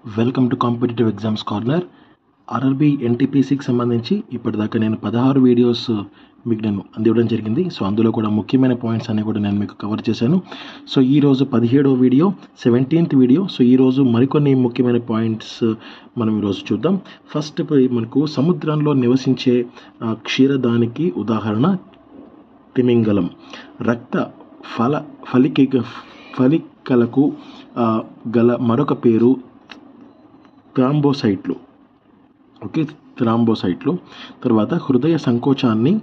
Welcome to competitive exams corner. RRB ఎన్టీపీసీకి సంబంధించి ఇప్పటిదాకా నేను 16 వీడియోస్ మీకు నేను అందివ్వడం జరిగింది. సో అందులో కూడా ముఖ్యమైన పాయింట్స్ అన్నీ కూడా నేను మీకు కవర్ చేశాను. సో ఈరోజు 17వ వీడియో, 17th వీడియో. సో ఈరోజు మరికొన్ని ముఖ్యమైన పాయింట్స్ మనం ఈరోజు చూద్దాం. ఫస్ట్ మనకు సముద్రంలో నివసించే క్షీరదానికి ఉదాహరణ తిమింగలం. రక్త ఫలికలకు గల మరొక పేరు థ్రాంబోసైట్లు. థ్రాంబోసైట్లు. తర్వాత హృదయ సంకోచాన్ని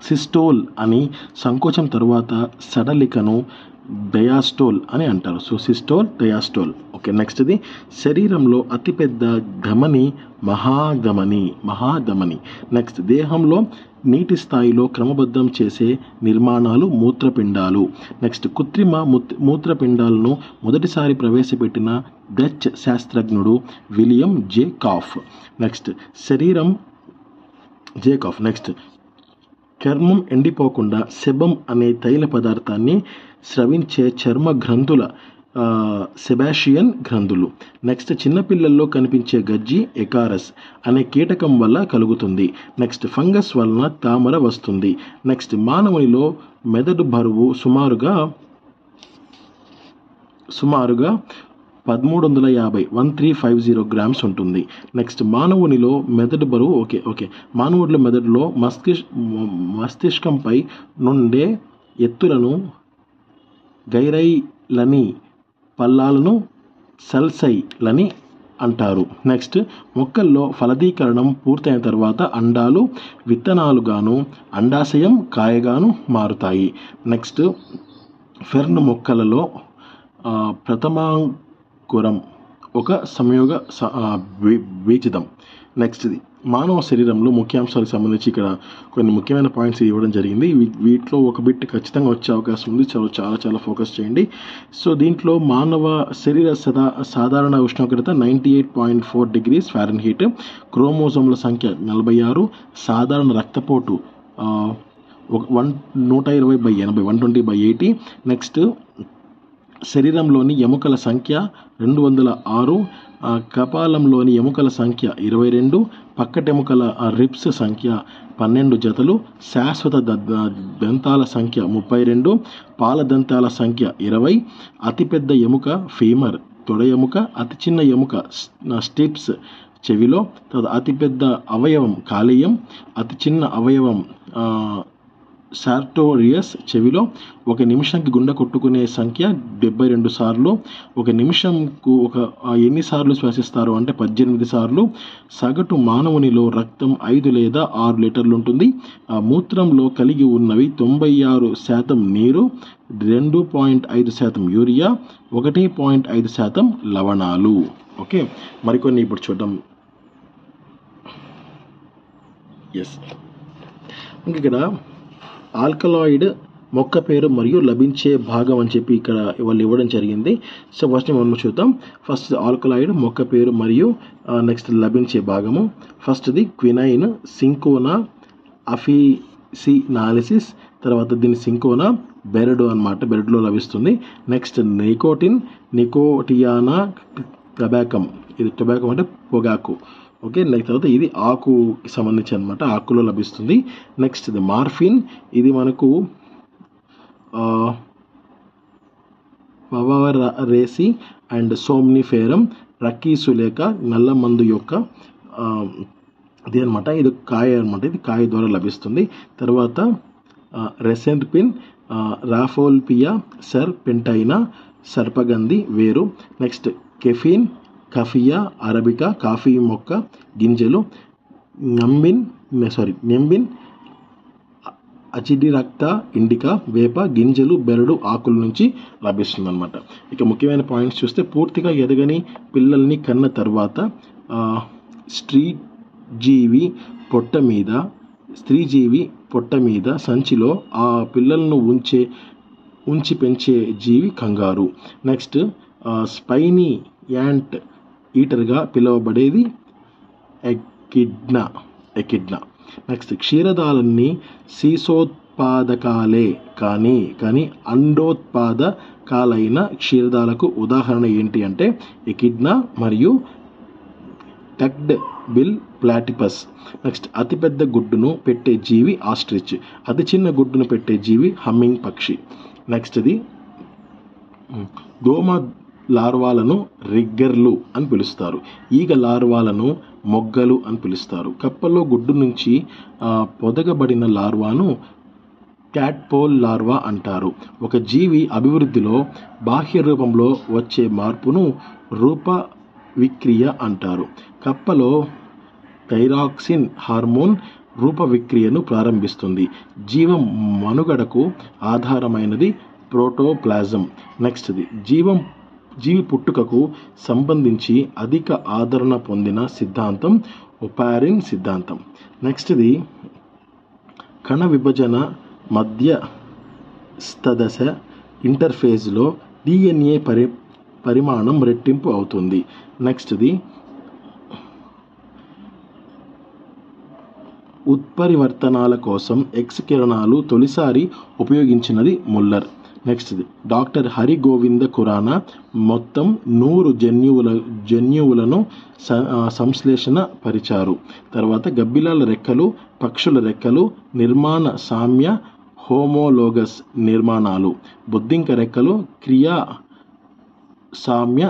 సిస్టోల్ అని, సంకోచం తర్వాత సడలికను డయాస్టోల్ అని అంటారు. So systole, diastole. నెక్స్ట్ది శరీరంలో అతిపెద్ద ధమని మహాధమని. నెక్స్ట్ దేహంలో నీటి స్థాయిలో క్రమబద్ధం చేసే నిర్మాణాలు మూత్రపిండాలు. నెక్స్ట్ కృత్రిమ మూత్రపిండాలను మొదటిసారి ప్రవేశపెట్టిన డచ్ శాస్త్రజ్ఞుడు విలియం జేకాఫ్. నెక్స్ట్ చర్మం ఎండిపోకుండా సెబమ్ అనే తైల పదార్థాన్ని స్రవించే చర్మ గ్రంథుల సెబాషియన్ గ్రంథులు. నెక్స్ట్ చిన్నపిల్లల్లో కనిపించే గజ్జి ఎకారస్ అనే కీటకం వల్ల కలుగుతుంది. నెక్స్ట్ ఫంగస్ వలన తామర వస్తుంది. నెక్స్ట్ మానవునిలో మెదడు బరువు సుమారుగా 1350 గ్రామ్స్ ఉంటుంది. నెక్స్ట్ మానవునిలో మెదడు బరువు మానవుడిలో మెదడులో మస్తిష్కంపై నుండే ఎత్తులను గైరైలని, పల్లాలను సల్సైలని అంటారు. నెక్స్ట్ మొక్కల్లో ఫలదీకరణం పూర్తయిన తర్వాత అండాలు విత్తనాలుగాను, అండాశయం కాయగాను మారుతాయి. నెక్స్ట్ ఫెర్న్ మొక్కలలో ప్రథమాంకురం ఒక సంయోగ బీజదం. నెక్స్ట్ది మానవ శరీరంలో ముఖ్యాంశాలకు సంబంధించి ఇక్కడ కొన్ని ముఖ్యమైన పాయింట్స్ ఇవ్వడం జరిగింది. వీటిలో ఒక బిట్ ఖచ్చితంగా వచ్చే అవకాశం ఉంది. చాలా ఫోకస్ చేయండి. సో దీంట్లో మానవ శరీర సాధారణ ఉష్ణోగ్రత 98.4 degrees Fahrenheit. క్రోమోజోమ్ల సంఖ్య 46. సాధారణ రక్తపోటు 120/80, 120/80. నెక్స్ట్ శరీరంలోని ఎముకల సంఖ్య 206. కపాలంలోని ఎముకల సంఖ్య 22. పక్కటెముకల రిబ్స్ సంఖ్య 12 జతలు. శాశ్వత దంతాల సంఖ్య 32. పాల దంతాల సంఖ్య 20. అతిపెద్ద ఎముక ఫీమర్ తొడ ఎముక. అతి చిన్న ఎముక స్టిప్స్ చెవిలో. అతిపెద్ద అవయవం కాలేయం. అతి చిన్న అవయవం సార్టోరియస్ చెవిలో. ఒక నిమిషంకి గుండె కొట్టుకునే సంఖ్య 72 సార్లు. ఒక నిమిషంకు ఎన్నిసార్లు శ్వాసిస్తారు అంటే 18 సార్లు. సగటు మానవునిలో రక్తం 5 లేదా 6 లీటర్లు ఉంటుంది. మూత్రంలో కలిగి ఉన్నవి 96% నీరు, 2.5% యూరియా, 1.5% లవణాలు. మరికొన్ని ఇప్పుడు చూద్దాం. ఇక్కడ ఆల్కలాయిడ్ మొక్క పేరు మరియు లభించే భాగం అని చెప్పి ఇక్కడ వాళ్ళు ఇవ్వడం జరిగింది. సో ఫస్ట్ మనం చూద్దాం. ఫస్ట్ ఆల్కలాయిడ్ మొక్క పేరు మరియు నెక్స్ట్ లభించే భాగము. ఫస్ట్ది క్వినైన్, సింకోనా అఫిసినాలిసిస్. తర్వాత దీని సింకోనా బెరడు అనమాట, బెరడులో లభిస్తుంది. Next Nicotiana tabacum. ఇది టొబాకం అంటే పొగాకు. నెక్స్ట్ తర్వాత ఇది ఆకుకి సంబంధించి అనమాట, ఆకులో లభిస్తుంది. నెక్స్ట్ ఇది మార్ఫిన్. ఇది మనకు పవరేసి అండ్ సోమ్నిఫేరం రకీసులేక నల్ల మందు యొక్క ఇది అనమాట. ఇది కాయ అనమాట, ఇది కాయ ద్వారా లభిస్తుంది. తర్వాత రెసెంట్పిన్, రాఫోల్పియా సర్పెంటైనా సర్పగంధి వేరు. నెక్స్ట్ కెఫిన్, కఫియా అరబికా కాఫీ మొక్క గింజలు. నెంబిన్ అచిడిరక్త ఇండికా వేప గింజలు, బెరడు ఆకుల నుంచి లభిస్తుంది అనమాట. ఇక ముఖ్యమైన పాయింట్స్ చూస్తే పూర్తిగా ఎదగని పిల్లల్ని కన్న తర్వాత స్త్రీజీవి పొట్ట మీద సంచిలో ఆ పిల్లలను ఉంచి పెంచే జీవి కంగారు. నెక్స్ట్ స్పైనీ యాంట్ ఈటర్గా పిలువబడేది ఎకిడ్నా. నెక్స్ట్ క్షీరదాలన్నీ సీసోత్ప అండోత్పాదకాలే కానీ అండోత్పాదకాలైన క్షీరదాలకు ఉదాహరణ ఏంటి అంటే ఎకిడ్నా మరియు టక్డ్ బిల్ ప్లాటిపస్. నెక్స్ట్ అతిపెద్ద గుడ్డును పెట్టే జీవి ఆస్ట్రిచ్. అతి చిన్న గుడ్డును పెట్టే జీవి హమ్మింగ్ పక్షి. నెక్స్ట్ది దోమ లార్వాలను రిగ్గర్లు అని పిలుస్తారు. ఈగ లార్వాలను మొగ్గలు అని పిలుస్తారు. కప్పలో గుడ్డు నుంచి పొదగబడిన లార్వాను క్యాట్పోల్ లార్వా అంటారు. ఒక జీవి అభివృద్ధిలో బాహ్య రూపంలో వచ్చే మార్పును రూప విక్రియ అంటారు. కప్పలో థైరాక్సిన్ హార్మోన్ రూప విక్రియను ప్రారంభిస్తుంది. జీవం మనుగడకు ఆధారమైనది ప్రోటోప్లాజం. నెక్స్ట్ది జీవి పుట్టుకకు సంబంధించి అధిక ఆదరణ పొందిన సిద్ధాంతం ఒపారిన్ సిద్ధాంతం. నెక్స్ట్ది కణ విభజన మధ్యస్థదశ ఇంటర్ఫేజ్లో DNA పరిమాణం రెట్టింపు అవుతుంది. నెక్స్ట్ది ఉత్పరివర్తనాల కోసం ఎక్స్ కిరణాలు తొలిసారి ఉపయోగించినది ముల్లర్. నెక్స్ట్ది డాక్టర్ హరిగోవింద ఖురానా మొత్తం 100 జన్యువులను సంశ్లేషణ పరిచారు. తర్వాత గబ్బిలాల రెక్కలు, పక్షుల రెక్కలు నిర్మాణ సామ్య హోమోలోగస్ నిర్మాణాలు, బొద్దింక రెక్కలు క్రియా సామ్య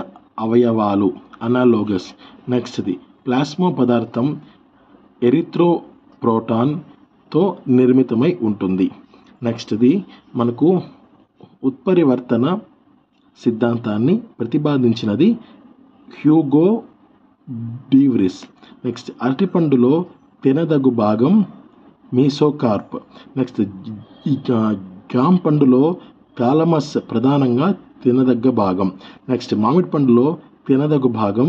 అవయవాలు అనాలోగస్. నెక్స్ట్ది ప్లాస్మా పదార్థం ఎరిథ్రోప్రోటాన్తో నిర్మితమై ఉంటుంది. నెక్స్ట్ది మనకు ఉత్పరివర్తన సిద్ధాంతాన్ని ప్రతిపాదించినది హ్యూగో డీవ్రిస్. నెక్స్ట్ అరటిపండులో తినదగు భాగం మీసోకార్ప్. నెక్స్ట్ జామ పండులో థాలమస్ ప్రధానంగా తినదగ్గ భాగం. నెక్స్ట్ మామిడి పండులో తినదగు భాగం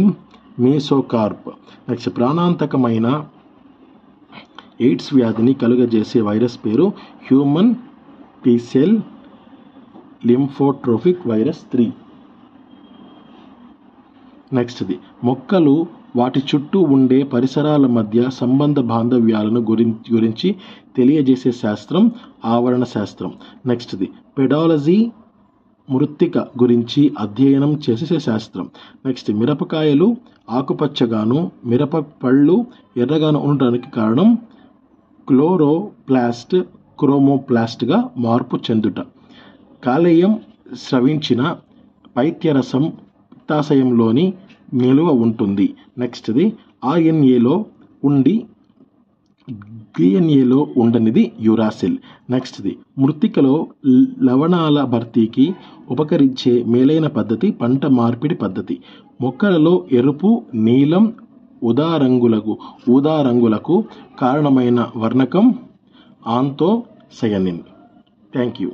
మీసోకార్ప్. నెక్స్ట్ ప్రాణాంతకమైన ఎయిడ్స్ వ్యాధిని కలుగజేసే వైరస్ పేరు హ్యూమన్ టీసెల్ లింఫోట్రోఫిక్ వైరస్ 3. నెక్స్ట్ది మొక్కలు వాటి చుట్టూ ఉండే పరిసరాల మధ్య సంబంధ బాంధవ్యాలను గురించి తెలియజేసే శాస్త్రం ఆవరణ శాస్త్రం. నెక్స్ట్ది పెడాలజీ మృత్తిక గురించి అధ్యయనం చేసే శాస్త్రం. నెక్స్ట్ మిరపకాయలు ఆకుపచ్చగాను మిరప పళ్ళు ఎర్రగాను ఉండడానికి కారణం క్లోరోప్లాస్ట్ క్రోమోప్లాస్ట్గా మార్పు చెందుట. కాలేయం స్రవించిన పైత్యరసం పిత్తాశయంలోని నిలువ ఉంటుంది. నెక్స్ట్ది RNAలో ఉండి DNA ఉండనిది యురాసిల్. నెక్స్ట్ది మృత్తికలో లవణాల భర్తీకి ఉపకరించే మేలైన పద్ధతి పంట మార్పిడి పద్ధతి. మొక్కలలో ఎరుపు, నీలం, ఊదా రంగులకు కారణమైన వర్ణకం ఆంతోసయనిన్. Thank you.